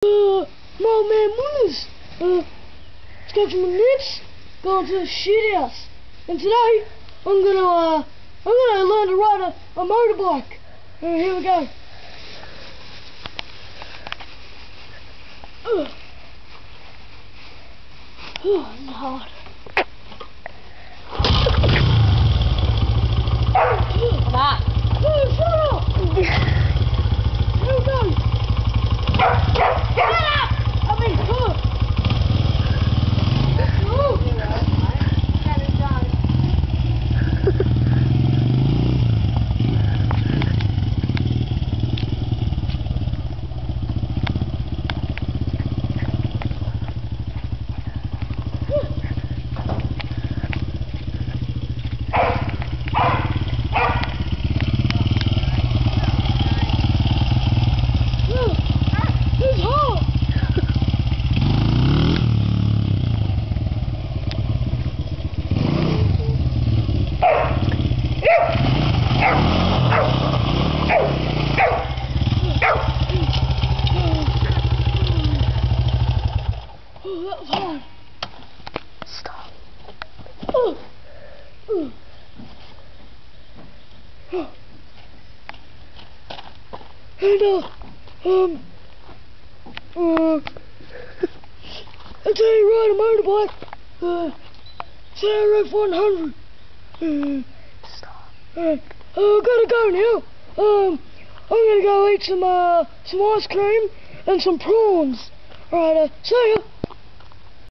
My man Mullers, scratching my nips, going to the shit house. And today, I'm gonna learn to ride a motorbike. Here we go. Oh, it's hard. Come on. No, shut up! Here we go. Shut up! I mean, come on. Oh, that was hard. Stop. Oh. And I tell you, ride a motorbike. Say I rode 100. Stop. I gotta go now. I'm gonna go eat some ice cream and some prawns. Alright, see ya.